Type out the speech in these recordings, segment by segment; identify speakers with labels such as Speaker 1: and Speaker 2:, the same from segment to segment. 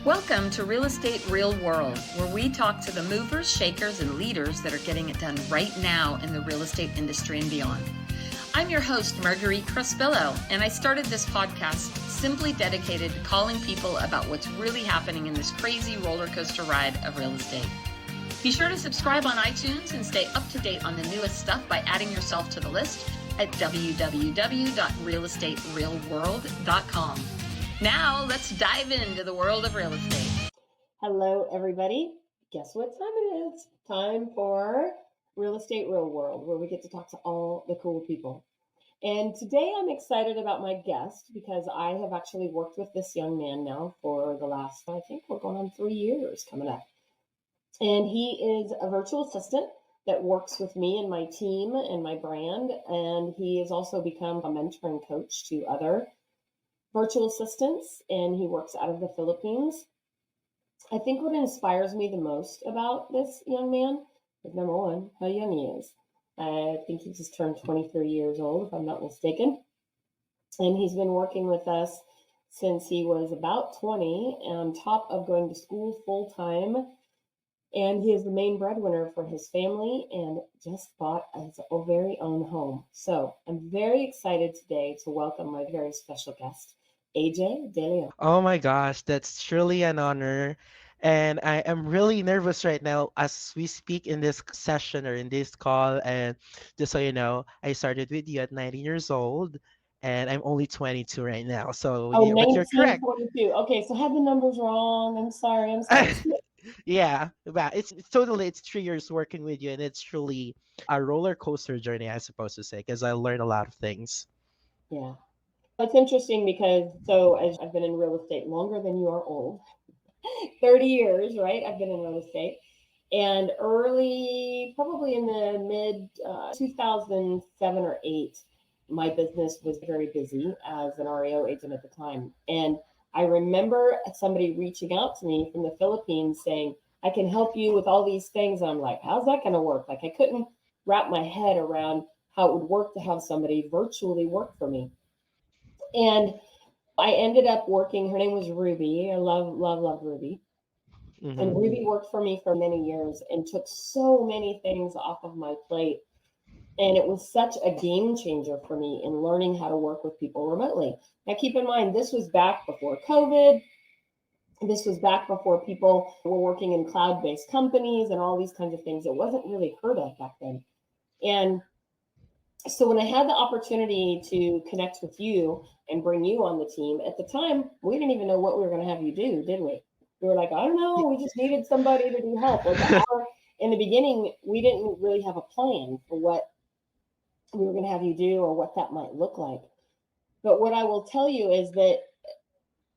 Speaker 1: Welcome to Real Estate Real World, where we talk to the movers, shakers, and leaders that are getting it done right now in the real estate industry and beyond. I'm your host, Marguerite Crespillo, and I started this podcast simply dedicated to calling people about what's really happening in this crazy roller coaster ride of real estate. Be sure to subscribe on iTunes and stay up to date on the newest stuff by adding yourself to the list at www.realestaterealworld.com. Now, let's dive into the world of real estate.
Speaker 2: Hello, everybody. Guess what time it is? Time for Real Estate Real World, where we get to talk to all the cool people. And today I'm excited about my guest because I have actually worked with this young man now for the last, I think we're going on 3 years coming up. And he is a virtual assistant that works with me and my team and my brand. And he has also become a mentoring coach to other virtual assistants, and he works out of the Philippines. I think what inspires me the most about this young man is, number one, how young he is. I think he just turned 23 years old, if I'm not mistaken. And he's been working with us since he was about 20, on top of going to school full time. And he is the main breadwinner for his family and just bought his very own home. So I'm very excited today to welcome my very special guest, AJ De Leon.
Speaker 3: Oh my gosh, that's truly an honor. And I am really nervous right now as we speak in this session or in this call. And just so you know, I started with you at 19 years old and I'm only 22 right now. So,
Speaker 2: Oh,
Speaker 3: yeah, but you're correct.
Speaker 2: 1922. Okay, so I had the numbers wrong. I'm sorry. I'm sorry.
Speaker 3: Yeah, but it's 3 years working with you, and it's truly a roller coaster journey, I suppose to say, because I learned a lot of things.
Speaker 2: Yeah. It's interesting because, so as I've been in real estate longer than you are old, 30 years, right? I've been in real estate. And early, probably in the mid 2007 or 8, my business was very busy as an REO agent at the time. And I remember somebody reaching out to me from the Philippines saying, I can help you with all these things. And I'm like, how's that going to work? Like, I couldn't wrap my head around how it would work to have somebody virtually work for me. And I ended up working, her name was Ruby. I love Ruby. And
Speaker 3: Hmm.
Speaker 2: Ruby worked for me for many years and took so many things off of my plate. And it was such a game changer for me in learning how to work with people remotely. Now, keep in mind, this was back before COVID. This was back before people were working in cloud based companies and all these kinds of things. It wasn't really heard of back then. And so when I had the opportunity to connect with you and bring you on the team, at the time, we didn't even know what we were going to have you do, did we? We were like, I don't know, we just needed somebody to do help. Like in the beginning, we didn't really have a plan for what we were going to have you do or what that might look like. But what I will tell you is that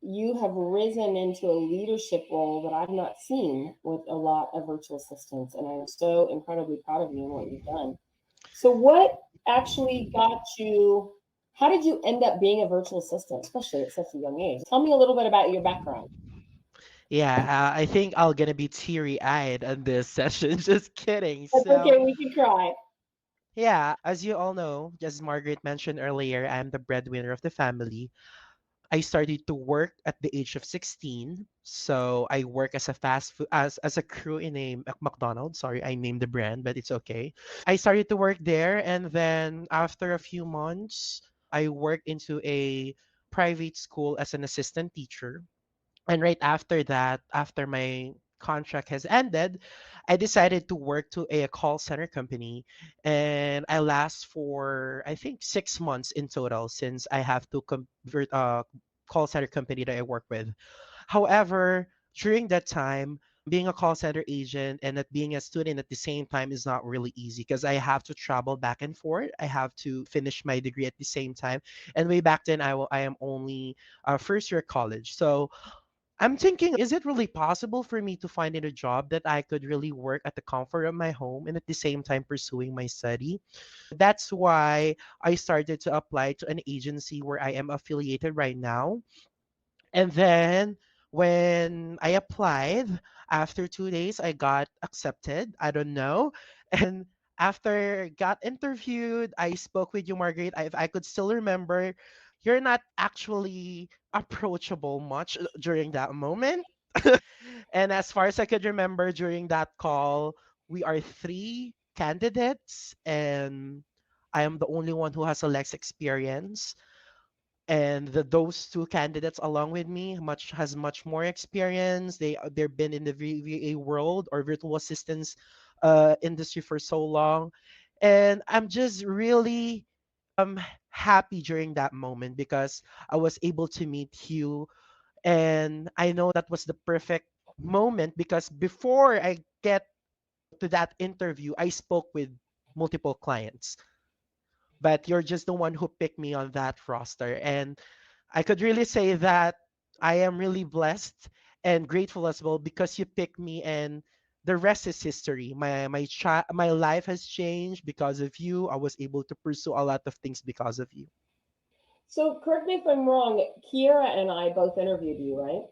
Speaker 2: you have risen into a leadership role that I've not seen with a lot of virtual assistants. And I'm so incredibly proud of you and what you've done. So, what actually got you? How did you end up being a virtual assistant, especially at such a young age? Tell me a little bit about your background.
Speaker 3: Yeah, I think I'm gonna be teary-eyed on this session. Just kidding.
Speaker 2: That's
Speaker 3: So,
Speaker 2: okay. We can cry.
Speaker 3: yeah, as you all know, as Margaret mentioned earlier, I'm the breadwinner of the family. I started to work at the age of 16. So I work as a fast food as a crew in a McDonald's. Sorry, I named the brand, but it's okay. I started to work there, and then after a few months, I worked into a private school as an assistant teacher. And right after that, after my contract has ended, I decided to work to a call center company, and I last for I think 6 months in total since I have to convert call center company that I work with. However, during that time, being a call center agent and not being a student at the same time is not really easy because I have to travel back and forth. I have to finish my degree at the same time, and way back then I am only first year college. So I'm thinking, is it really possible for me to find in a job that I could really work at the comfort of my home and at the same time pursuing my study? That's why I started to apply to an agency where I am affiliated right now. And then when I applied, after 2 days, I got accepted. I don't know. And after got interviewed, I spoke with you, Marguerite. If I could still remember, you're not actually approachable much during that moment. And as far as I could remember during that call, we are three candidates, and I am the only one who has a less experience. And those two candidates along with me much more experience. They've been in the VA world or virtual assistance industry for so long, and I'm just really happy during that moment because I was able to meet you, and I know that was the perfect moment because before I get to that interview, I spoke with multiple clients, but you're just the one who picked me on that roster. And I could really say that I am really blessed and grateful as well because you picked me, and the rest is history. My life has changed because of you. I was able to pursue a lot of things because of you.
Speaker 2: So correct me if I'm wrong. Kiera and I both interviewed you, right?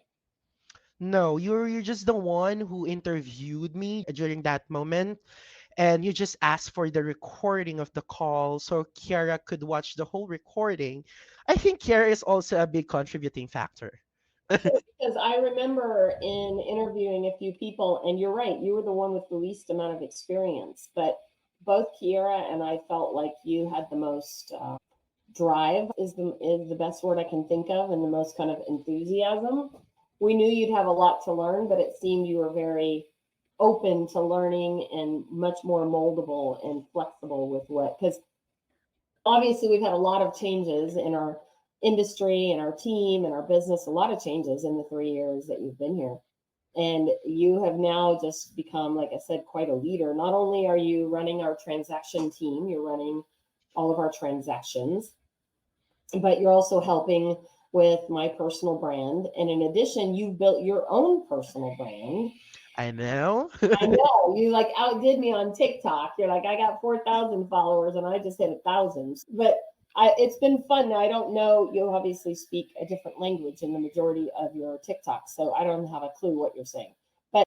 Speaker 3: No, you're just the one who interviewed me during that moment, and you just asked for the recording of the call so Kiara could watch the whole recording. I think Kiara is also a big contributing factor.
Speaker 2: Because I remember in interviewing a few people, and you're right, you were the one with the least amount of experience, but both Kiera and I felt like you had the most drive is the best word I can think of, and the most kind of enthusiasm. We knew you'd have a lot to learn, but it seemed you were very open to learning and much more moldable and flexible with what, because obviously we've had a lot of changes in our industry and our team and our business, a lot of changes in the 3 years that you've been here. And you have now just become, like I said, quite a leader. Not only are you running our transaction team, you're running all of our transactions, but you're also helping with my personal brand. And in addition, you've built your own personal brand.
Speaker 3: I know.
Speaker 2: I know you like outdid me on TikTok. You're like, I got 4,000 followers and I just hit 1,000. But it's been fun. Now, I don't know, you obviously speak a different language in the majority of your TikToks, so I don't have a clue what you're saying. But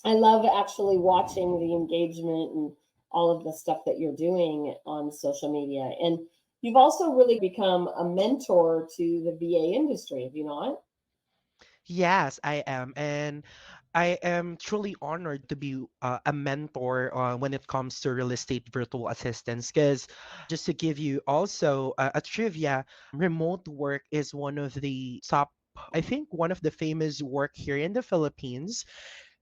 Speaker 2: I love actually watching the engagement and all of the stuff that you're doing on social media. And you've also really become a mentor to the VA industry, have you not?
Speaker 3: Yes, I am. And I am truly honored to be a mentor when it comes to real estate virtual assistants. Because just to give you also a trivia, remote work is one of the top, I think, one of the famous work here in the Philippines.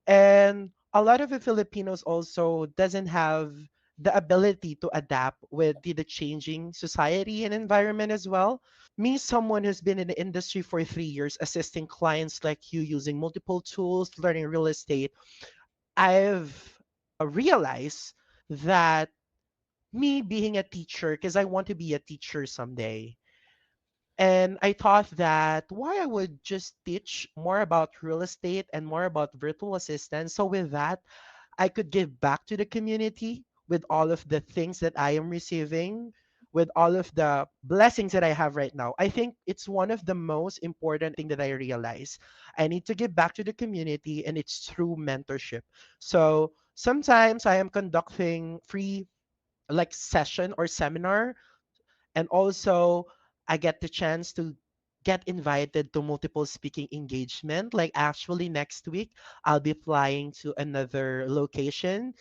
Speaker 3: And a lot of the Filipinos also doesn't have the ability to adapt with the changing society and environment as well. Me, someone who's been in the industry for 3 years, assisting clients like you using multiple tools, learning real estate, I've realized that me being a teacher, because I want to be a teacher someday. And I thought that why I would just teach more about real estate and more about virtual assistants. So with that, I could give back to the community with all of the things that I am receiving, with all of the blessings that I have right now. I think it's one of the most important thing that I realize. I need to give back to the community, and it's through mentorship. So sometimes I am conducting free like session or seminar, and also I get the chance to get invited to multiple speaking engagement. Like actually next week I'll be flying to another location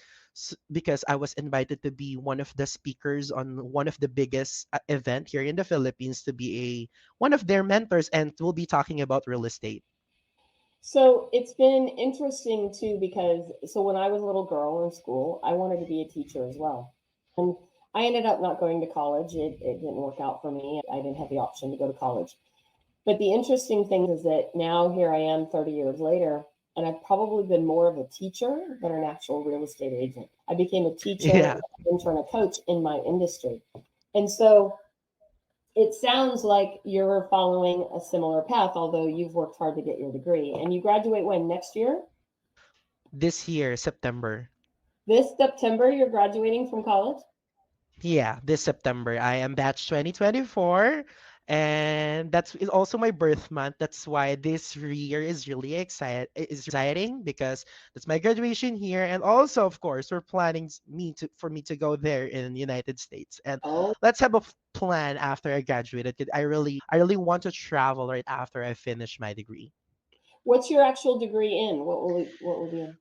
Speaker 3: because I was invited to be one of the speakers on one of the biggest event here in the Philippines, to be a one of their mentors, and we'll be talking about real estate.
Speaker 2: So it's been interesting too because so when I was a little girl in school, I wanted to be a teacher as well. And I ended up not going to college. It didn't work out for me. I didn't have the option to go to college. But the interesting thing is that now here I am 30 years later, and I've probably been more of a teacher than an actual real estate agent. I became a teacher,
Speaker 3: Yeah.
Speaker 2: a mentor, and a coach in my industry. And so it sounds like you're following a similar path, although you've worked hard to get your degree. And you graduate when? Next year?
Speaker 3: This year, September.
Speaker 2: This September, you're graduating from college?
Speaker 3: Yeah, this September. I am batch 2024, and that's is also my birth month. That's why this year is really exciting because that's my graduation here, and also of course we're planning for me to go there in the United States. And
Speaker 2: Oh,
Speaker 3: let's have a plan after I graduated. 'Cause I really want to travel right after I finish my degree.
Speaker 2: What's your actual degree in? What will be in?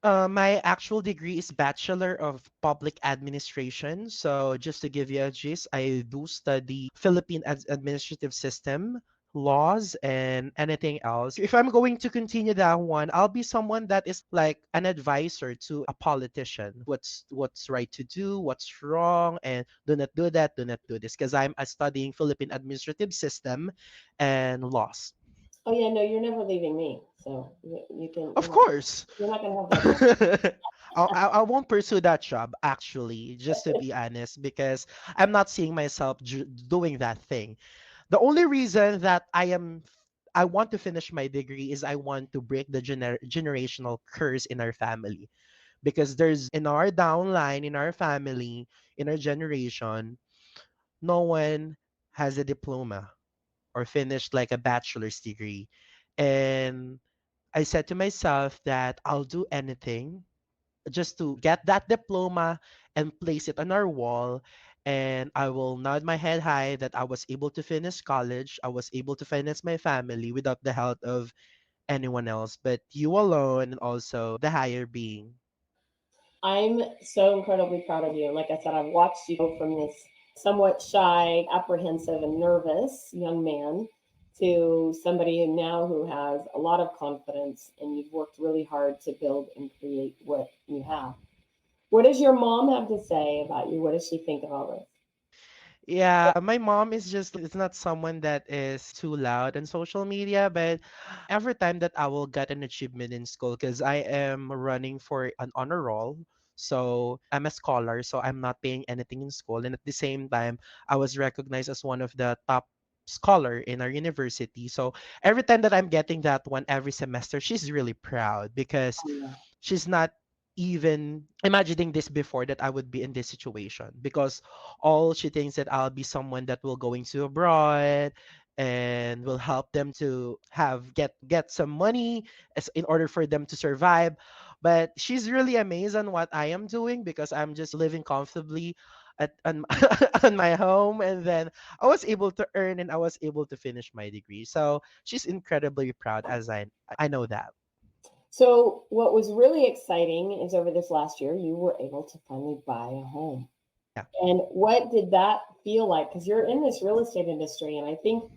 Speaker 3: My actual degree is Bachelor of Public Administration. So just to give you a gist, I do study Philippine administrative system, laws, and anything else. If I'm going to continue that one, I'll be someone that is like an advisor to a politician. What's right to do, what's wrong, and do not do that, do not do this. Because I'm studying Philippine administrative system and laws.
Speaker 2: Oh yeah, no, you're never leaving me. So you can.
Speaker 3: Of course.
Speaker 2: You're not gonna have that job.
Speaker 3: I won't pursue that job actually, just to be honest, because I'm not seeing myself doing that thing. The only reason that I want to finish my degree is I want to break the generational curse in our family, because there's in our downline, in our family, in our generation, no one has a diploma or finished like a bachelor's degree. And I said to myself that I'll do anything just to get that diploma and place it on our wall. And I will nod my head high that I was able to finish college. I was able to finance my family without the help of anyone else, but you alone and also the higher being.
Speaker 2: I'm so incredibly proud of you. And like I said, I've watched you go from this somewhat shy, apprehensive, and nervous young man to somebody now who has a lot of confidence, and you've worked really hard to build and create what you have. What does your mom have to say about you? What does she think of all this?
Speaker 3: Yeah, my mom is just it's not someone that is too loud on social media, but every time that I will get an achievement in school, because I am running for an honor roll. So I'm a scholar, so I'm not paying anything in school. And at the same time, I was recognized as one of the top scholar in our university. So every time that I'm getting that one every semester, she's really proud because
Speaker 2: Oh, yeah.
Speaker 3: she's not even imagining this before that I would be in this situation, because all she thinks that I'll be someone that will going to abroad and will help them to have get some money as in order for them to survive. But she's really amazed on what I am doing, because I'm just living comfortably at on, on my home, and then I was able to earn and I was able to finish my degree. So she's incredibly proud, as I know that.
Speaker 2: So, what was really exciting is over this last year, you were able to finally buy a home.
Speaker 3: Yeah.
Speaker 2: And what did that feel like? Because you're in this real estate industry, and I think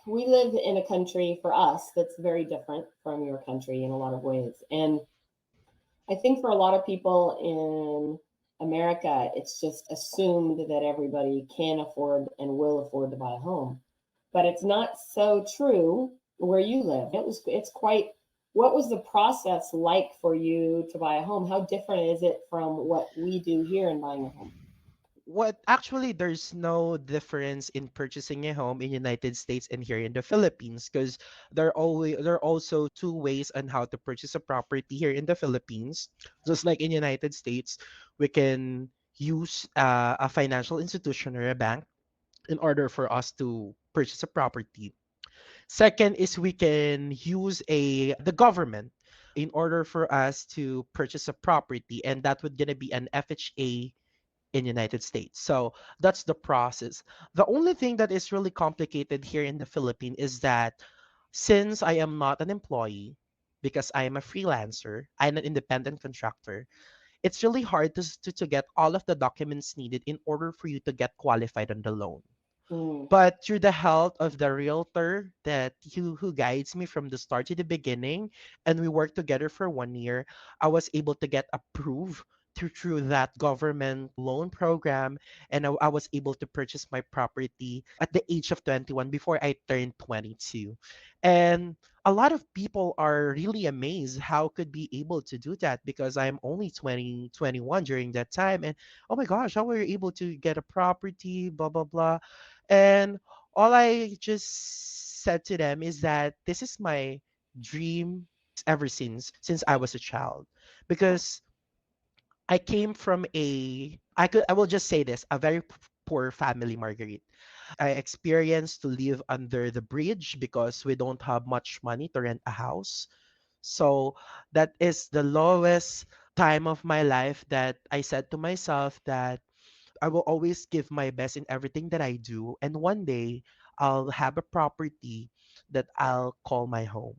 Speaker 2: we live in a country for us that's very different from your country in a lot of ways. And I think for a lot of people in America, it's just assumed that everybody can afford and will afford to buy a home. But it's not so true where you live. It's quite what was the process like for you to buy a home? How different is it from what we do here in buying a home?
Speaker 3: What actually there's no difference in purchasing a home in United States and here in the Philippines, because there are also two ways on how to purchase a property here in the Philippines. Just like in United States, we can use a financial institution or a bank in order for us to purchase a property. Second is we can use a the government in order for us to purchase a property, and that would gonna be an FHA in United States. So that's the process. The only thing that is really complicated here in the Philippines is that since I am not an employee, because I am a freelancer, I'm an independent contractor, it's really hard to get all of the documents needed in order for you to get qualified on the loan.
Speaker 2: Mm,
Speaker 3: But through the help of the realtor that who guides me from the start to the beginning, and we worked together for 1 year, I was able to get approved through that government loan program, and I was able to purchase my property at the age of 21 before I turned 22. And a lot of people are really amazed how could be able to do that, because I'm only 20 21 during that time. And oh my gosh, how were you able to get a property, blah blah blah. And all I just said to them is that this is my dream ever since I was a child, because I came from I will just say this, a very poor family, Marguerite. I experienced to live under the bridge because we don't have much money to rent a house. So that is the lowest time of my life that I said to myself that I will always give my best in everything that I do. And one day I'll have a property that I'll call my home.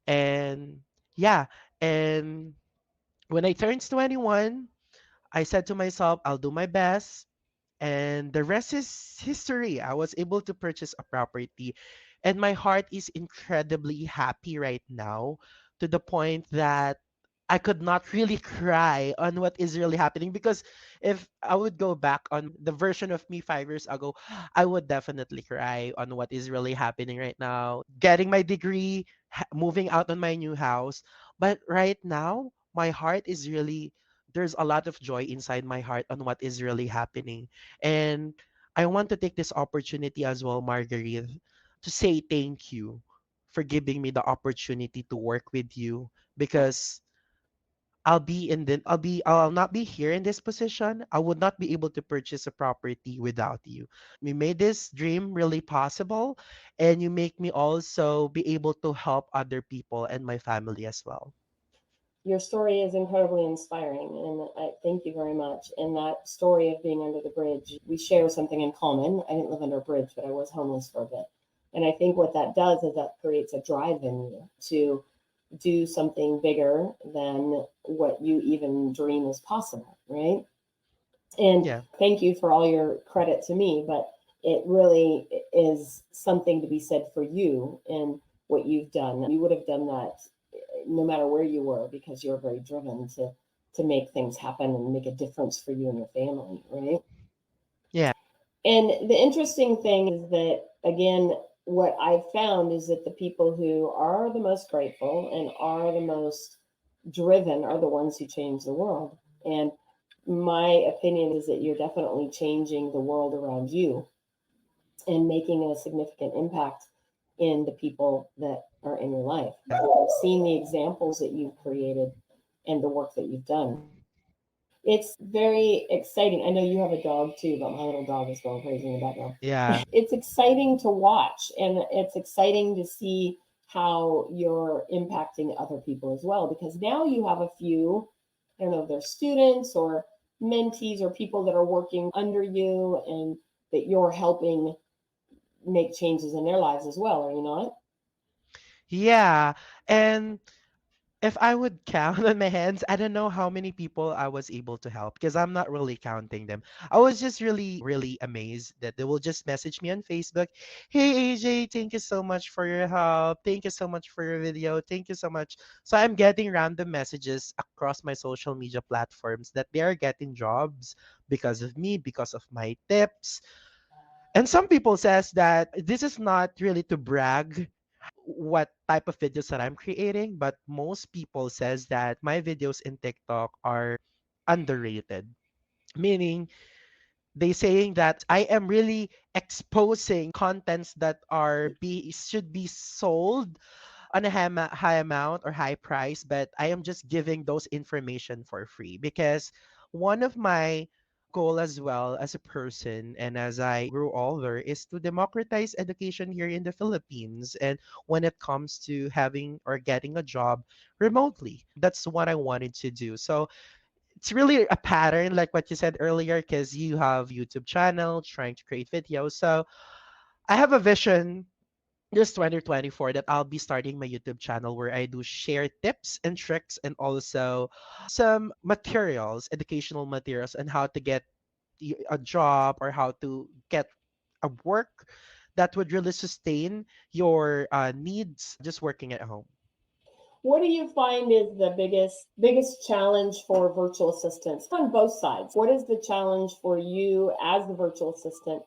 Speaker 3: And yeah, and when I turned 21, I said to myself, I'll do my best. And the rest is history. I was able to purchase a property, and my heart is incredibly happy right now, to the point that I could not really cry on what is really happening, because if I would go back on the version of me 5 years ago, I would definitely cry on what is really happening right now. Getting my degree, moving out on my new house. But right now, my heart is really, there's a lot of joy inside my heart on what is really happening. And I want to take this opportunity as well, Marguerite, to say thank you for giving me the opportunity to work with you, because I'll not be here in this position. I would not be able to purchase a property without you. You made this dream really possible, and you make me also be able to help other people and my family as well.
Speaker 2: Your story is incredibly inspiring, and I thank you very much. And that story of being under the bridge, we share something in common. I didn't live under a bridge, but I was homeless for a bit. And I think what that does is that creates a drive in you to do something bigger than what you even dream is possible, right? And
Speaker 3: Yeah.
Speaker 2: thank you for all your credit to me, but it really is something to be said for you and what you've done. You would have done that no matter where you were, because you're very driven to make things happen and make a difference for you and your family, right?
Speaker 3: Yeah.
Speaker 2: And the interesting thing is that, again, what I've found is that the people who are the most grateful and are the most driven are the ones who change the world. And my opinion is that you're definitely changing the world around you and making a significant impact in the people that are in your life. I've seen the examples that you've created and the work that you've done. It's very exciting. I know you have a dog too, but my little dog is going crazy in the background.
Speaker 3: Yeah.
Speaker 2: It's exciting to watch, and it's exciting to see how you're impacting other people as well, because now you have a few, I don't know if they're students or mentees or people that are working under you and that you're helping make changes in their lives as well, are you not?
Speaker 3: Yeah. And if I would count on my hands, I don't know how many people I was able to help, because I'm not really counting them. I was just really amazed that they will just message me on Facebook. Hey AJ, thank you so much for your help. Thank you so much for your video. Thank you so much. So I'm getting random messages across my social media platforms that they are getting jobs because of me, because of my tips. And some people says that this is not really to brag what type of videos that I'm creating, but most people says that my videos in TikTok are underrated. Meaning they saying that I am really exposing contents that are be should be sold on a high amount or high price, but I am just giving those information for free, because one of my goal as well as a person and as I grew older is to democratize education here in the Philippines, and when it comes to having or getting a job remotely. That's what I wanted to do. So it's really a pattern like what you said earlier, because you have YouTube channel trying to create videos. So I have a vision this 2024 that I'll be starting my YouTube channel where I do share tips and tricks, and also some materials, educational materials, on how to get a job or how to get a work that would really sustain your needs just working at home.
Speaker 2: What do you find is the biggest challenge for virtual assistants on both sides? What is the challenge for you as the virtual assistant?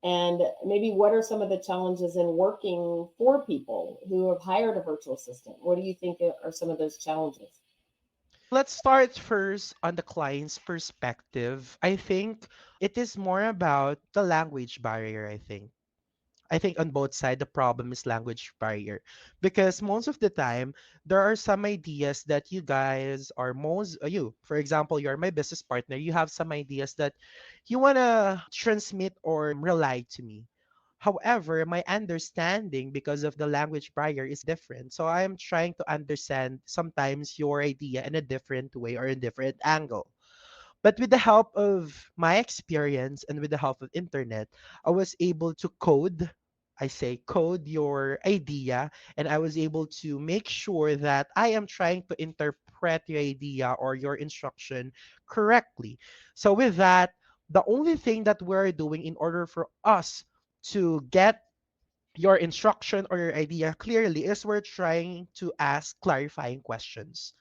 Speaker 2: And maybe what are some of the challenges in working for people who have hired a virtual assistant? What do you think are some of those challenges?
Speaker 3: Let's start first on the client's perspective. I think it is more about the language barrier, I think on both sides the problem is language barrier, because most of the time there are some ideas that you guys are most you for example, you're my business partner, you have some ideas that you want to transmit or relay to me. However, my understanding because of the language barrier is different, so I am trying to understand sometimes your idea in a different way or a different angle. But with the help of my experience and with the help of internet, I was able to code. I say, code your idea, and I was able to make sure that I am trying to interpret your idea or your instruction correctly. So, with that, the only thing that we're doing in order for us to get your instruction or your idea clearly is we're trying to ask clarifying questions.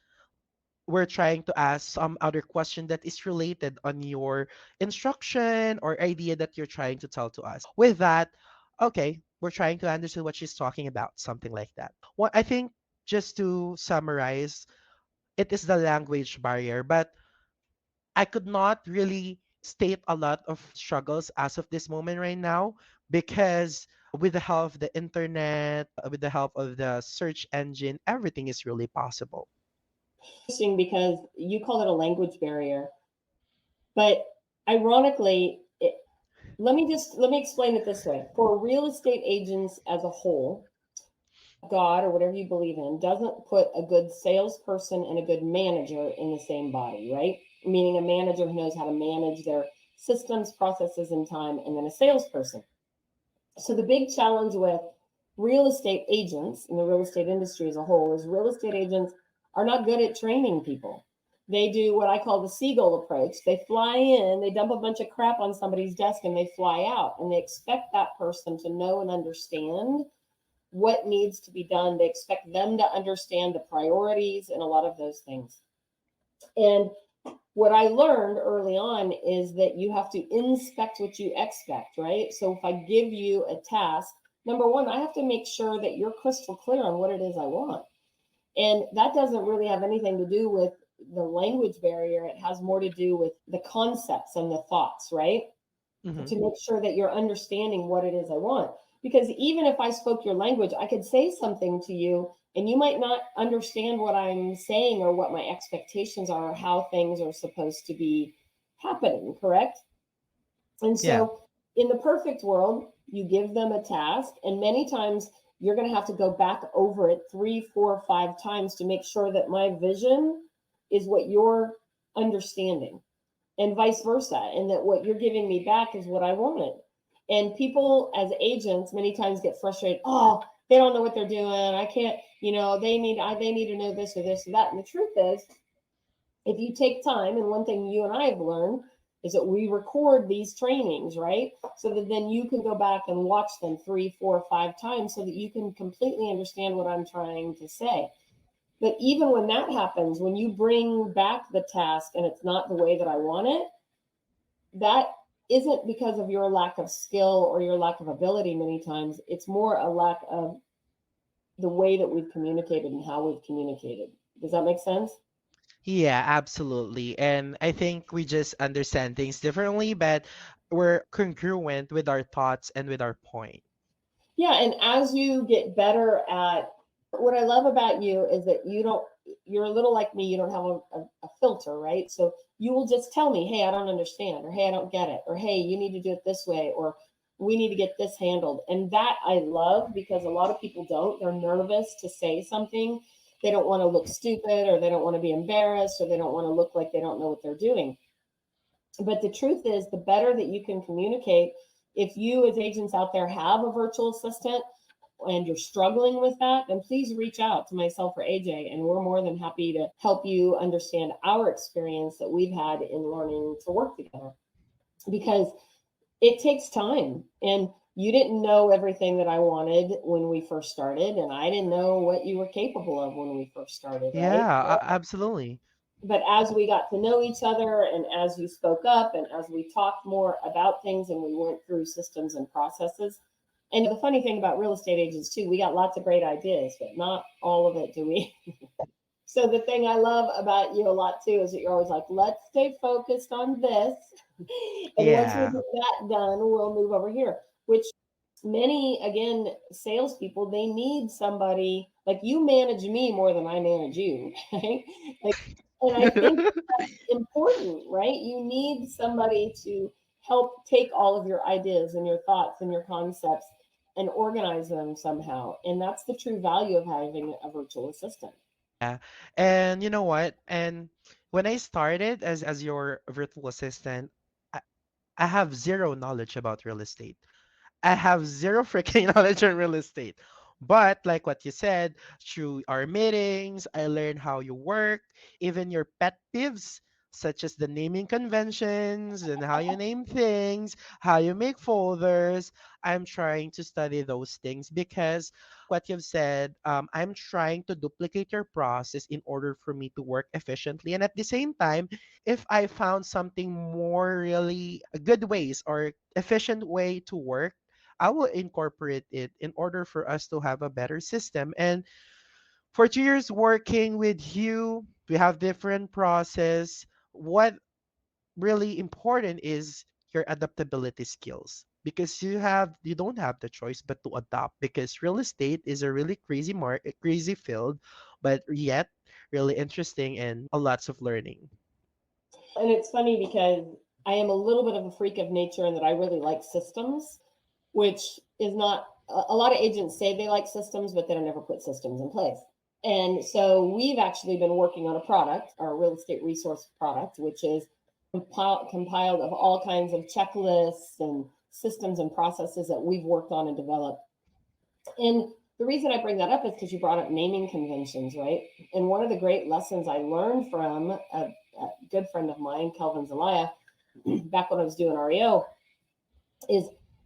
Speaker 3: We're trying to ask some other question that is related on your instruction or idea that you're trying to tell to us. With that, okay, we're trying to understand what she's talking about, something like that. What I think, just to summarize, it is the language barrier, but I could not really state a lot of struggles as of this moment right now because with the help of the internet, with the help of the search engine, everything is really possible.
Speaker 2: Interesting because you call it a language barrier, but ironically, let me explain it this way. For real estate agents as a whole, God or whatever you believe in doesn't put a good salesperson and a good manager in the same body, right? Meaning a manager who knows how to manage their systems, processes, and time, and then a salesperson. So the big challenge with real estate agents in the real estate industry as a whole is real estate agents are not good at training people. They do what I call the seagull approach. They fly in, they dump a bunch of crap on somebody's desk, and they fly out. And they expect that person to know and understand what needs to be done. They expect them to understand the priorities and a lot of those things. And what I learned early on is that you have to inspect what you expect, right? So if I give you a task, number one, I have to make sure that you're crystal clear on what it is I want. And that doesn't really have anything to do with the language barrier. It has more to do with the concepts and the thoughts, right?
Speaker 3: Hmm.
Speaker 2: To make sure that you're understanding what it is I want. Because even if I spoke your language, I could say something to you and you might not understand what I'm saying or what my expectations are or how things are supposed to be happening, correct? And
Speaker 3: Yeah.
Speaker 2: so, in the perfect world, you give them a task, and many times you're going to have to go back over it 3, 4, 5 times to make sure that my vision is what you're understanding and vice versa, and that what you're giving me back is what I wanted. And people as agents many times get frustrated. Oh, they don't know what they're doing. I can't, they need to know this or this or that. And the truth is, if you take time, and one thing you and I have learned is that we record these trainings, right? So that then you can go back and watch them 3, 4, 5 times so that you can completely understand what I'm trying to say. But even when that happens, when you bring back the task and it's not the way that I want it, that isn't because of your lack of skill or your lack of ability many times. It's more a lack of the way that we've communicated and how we've communicated. Does that make sense?
Speaker 3: Yeah, absolutely. And I think we just understand things differently, but we're congruent with our thoughts and with our point.
Speaker 2: Yeah, and as you get better at what I love about you is that you're a little like me, you don't have a filter, right? So you will just tell me, hey, I don't understand, or hey, I don't get it, or hey, you need to do it this way, or we need to get this handled. And that I love because a lot of people don't. They're nervous to say something. They don't want to look stupid, or they don't want to be embarrassed, or they don't want to look like they don't know what they're doing. But the truth is, the better that you can communicate, if you as agents out there have a virtual assistant and you're struggling with that, then please reach out to myself or AJ, and we're more than happy to help you understand our experience that we've had in learning to work together. Because it takes time, and you didn't know everything that I wanted when we first started, and I didn't know what you were capable of when we first started, right?
Speaker 3: Yeah, absolutely.
Speaker 2: But as we got to know each other and as you spoke up and as we talked more about things and we went through systems and processes. And the funny thing about real estate agents too, we got lots of great ideas, but not all of it do we. So the thing I love about you a lot too is that you're always like, let's stay focused on this. And once we
Speaker 3: Yeah.
Speaker 2: get that done, we'll move over here. Which many, again, salespeople, they need somebody like you manage me more than I manage you, right? Like, and I think important, right? You need somebody to help take all of your ideas and your thoughts and your concepts and organize them somehow. And that's the true value of having a virtual assistant.
Speaker 3: Yeah. And you know what? And when I started as your virtual assistant, I, I have zero knowledge about real estate. I have zero freaking knowledge on real estate. But like what you said, through our meetings, I learned how you work, even your pet peeves, such as the naming conventions and how you name things, how you make folders. I'm trying to study those things because, like what you've said, I'm trying to duplicate your process in order for me to work efficiently. And at the same time, if I found something more really good ways or efficient way to work, I will incorporate it in order for us to have a better system. And for 2 years working with you, we have different process. What really important is your adaptability skills because you don't have the choice but to adapt because real estate is a really crazy market, crazy field, but yet really interesting and a lots of learning.
Speaker 2: And it's funny because I am a little bit of a freak of nature in that I really like systems, which is not a lot of agents say they like systems, but they don't ever put systems in place. And so we've actually been working on a product, our real estate resource product, which is compiled of all kinds of checklists and systems and processes that we've worked on and developed. And the reason I bring that up is because you brought up naming conventions, right? And one of the great lessons I learned from a good friend of mine, Kelvin Zelaya, back when I was doing REO, is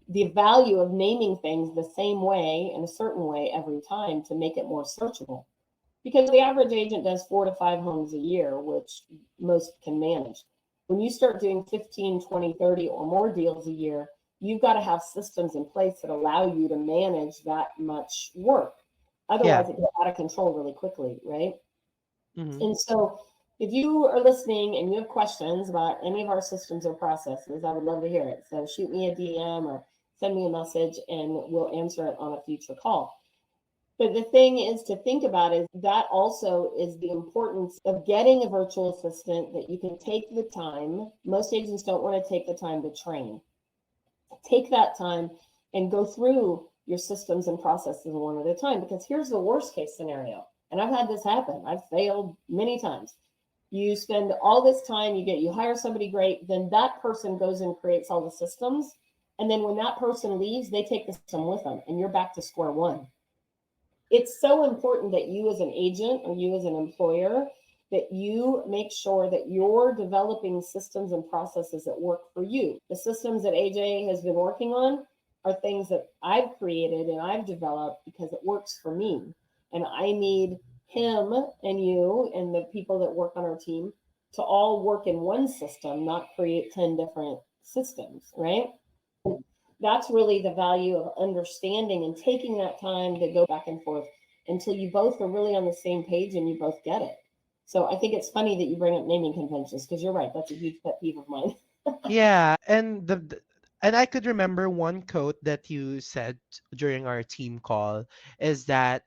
Speaker 2: the value of naming things the same way in a certain way every time to make it more searchable. Because the average agent does 4 to 5 homes a year, which most can manage. When you start doing 15, 20, 30 or more deals a year, you've got to have systems in place that allow you to manage that much work.
Speaker 3: Yeah.
Speaker 2: Otherwise, it gets out of control really quickly, right?
Speaker 3: Hmm.
Speaker 2: And so, if you are listening and you have questions about any of our systems or processes, I would love to hear it. So, shoot me a DM or send me a message and we'll answer it on a future call. But the thing is to think about is that also is the importance of getting a virtual assistant that you can take the time. Most agents don't want to take the time to train. Take that time and go through your systems and processes one at a time. Because here's the worst case scenario. And I've had this happen. I've failed many times. You spend all this time, you hire somebody great, then that person goes and creates all the systems. And then when that person leaves, they take the system with them and you're back to square one. It's so important that you as an agent or you as an employer that you make sure that you're developing systems and processes that work for you. The systems that AJ has been working on are things that I've created and I've developed because it works for me. And I need him and you and the people that work on our team to all work in one system, not create 10 different systems, right? That's really the value of understanding and taking that time to go back and forth until you both are really on the same page and you both get it. So I think it's funny that you bring up naming conventions because you're right. That's a huge pet peeve of mine.
Speaker 3: Yeah, and and I could remember one quote that you said during our team call is that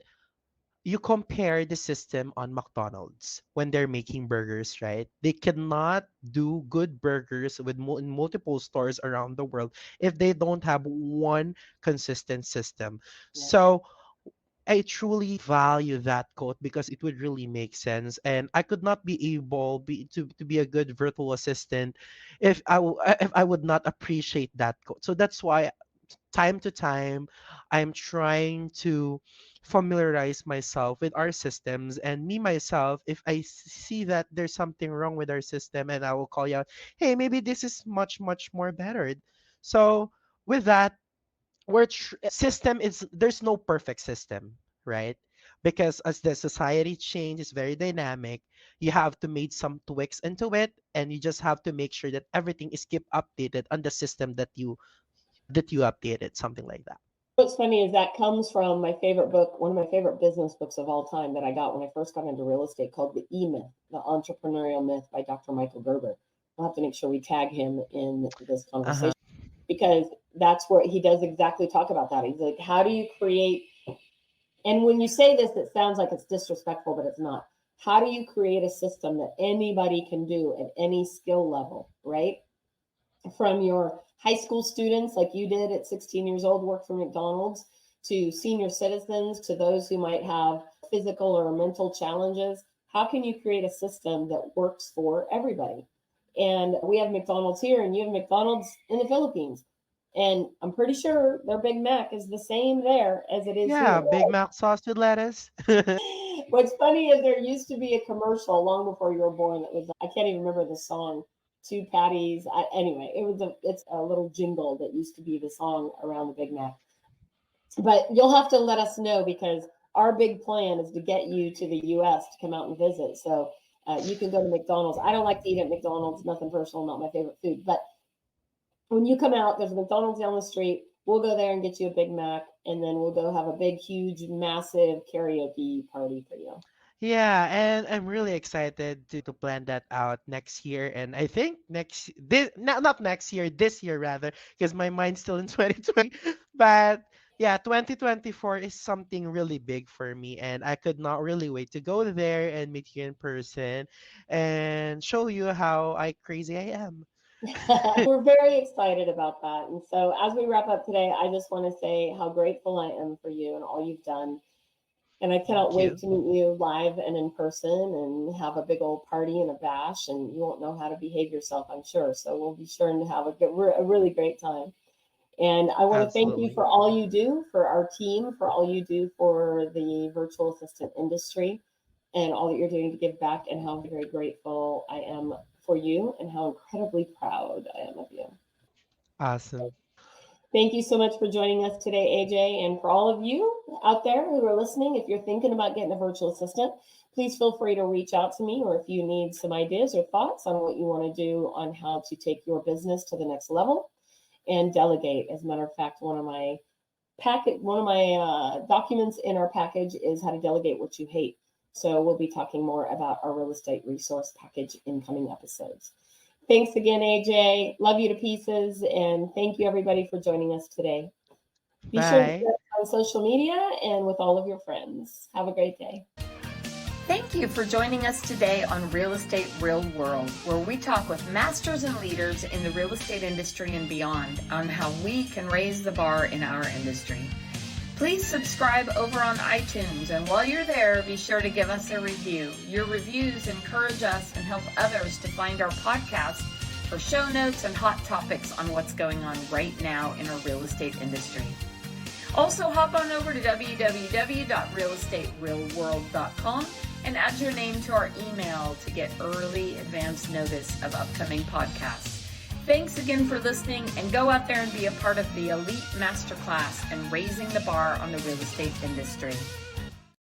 Speaker 3: you compare the system on McDonald's when they're making burgers, right? They cannot do good burgers with in multiple stores around the world if they don't have one consistent system.
Speaker 2: Yeah.
Speaker 3: So I truly value that quote because it would really make sense. And I could not be able to be a good virtual assistant if if I would not appreciate that quote. So that's why time to time I'm trying to familiarize myself with our systems and me myself if I see that there's something wrong with our system and I will call you out, hey, maybe this is much more better. So with that, system is there's no perfect system, right? Because as the society change is very dynamic, you have to make some tweaks into it and you just have to make sure that everything is kept updated on the system that you updated, something like that.
Speaker 2: What's funny is that comes from my favorite book, one of my favorite business books of all time that I got when I first got into real estate called The E Myth, The Entrepreneurial Myth by Dr. Michael Gerber. We'll have to make sure we tag him in this
Speaker 3: Uh-huh.
Speaker 2: conversation because that's where he does exactly talk about that. He's like, how do you create, and when you say this, it sounds like it's disrespectful, but it's not. How do you create a system that anybody can do at any skill level, right? From your high school students, like you did at 16 years old, work for McDonald's, to senior citizens, to those who might have physical or mental challenges. How can you create a system that works for everybody? And we have McDonald's here, and you have McDonald's in the Philippines. And I'm pretty sure their Big Mac is the same there as it is
Speaker 3: Yeah,
Speaker 2: here.
Speaker 3: Big Mac sauce with lettuce.
Speaker 2: What's funny is there used to be a commercial long before you were born that was, I can't even remember the song, two patties. Anyway, it's a little jingle that used to be the song around the Big Mac. But you'll have to let us know because our big plan is to get you to the U.S. to come out and visit. So you can go to McDonald's. I don't like to eat at McDonald's, nothing personal, not my favorite food. But when you come out, there's a McDonald's down the street. We'll go there and get you a Big Mac, and then we'll go have a big, huge, massive karaoke party for you.
Speaker 3: Yeah, and I'm really excited to plan that out next year. And I think this not next year, this year rather, because my mind's still in 2020. But yeah, 2024 is something really big for me, and I could not really wait to go there and meet you in person and show you how crazy I am.
Speaker 2: We're very excited about that. And so, as we wrap up today, I just want to say how grateful I am for you and all you've done. And I cannot
Speaker 3: Thank
Speaker 2: wait
Speaker 3: you.
Speaker 2: to meet you live and in person and have a big old party and a bash. And you won't know how to behave yourself, I'm sure. So, we'll be sure to have a really great time. And I want to thank you
Speaker 3: Absolutely.
Speaker 2: for all you do for our team, for all you do for the virtual assistant industry, and all that you're doing to give back, and how very grateful I am for you, and how incredibly proud I am of you.
Speaker 3: Awesome.
Speaker 2: Thank you so much for joining us today, AJ. And for all of you out there who are listening, if you're thinking about getting a virtual assistant, please feel free to reach out to me, or if you need some ideas or thoughts on what you want to do on how to take your business to the next level and delegate. As a matter of fact, one of my documents in our package is how to delegate what you hate. So we'll be talking more about our real estate resource package in coming episodes. Thanks again, AJ. Love you to pieces. And thank you, everybody, for joining us today. Be sure to
Speaker 3: Bye.
Speaker 2: share on social media and with all of your friends. Have a great day.
Speaker 1: Thank you for joining us today on Real Estate Real World, where we talk with masters and leaders in the real estate industry and beyond on how we can raise the bar in our industry. Please subscribe over on iTunes, and while you're there, be sure to give us a review. Your reviews encourage us and help others to find our podcast for show notes and hot topics on what's going on right now in our real estate industry. Also, hop on over to www.realestaterealworld.com and add your name to our email to get early advance notice of upcoming podcasts. Thanks again for listening, and go out there and be a part of the elite masterclass and raising the bar on the real estate industry.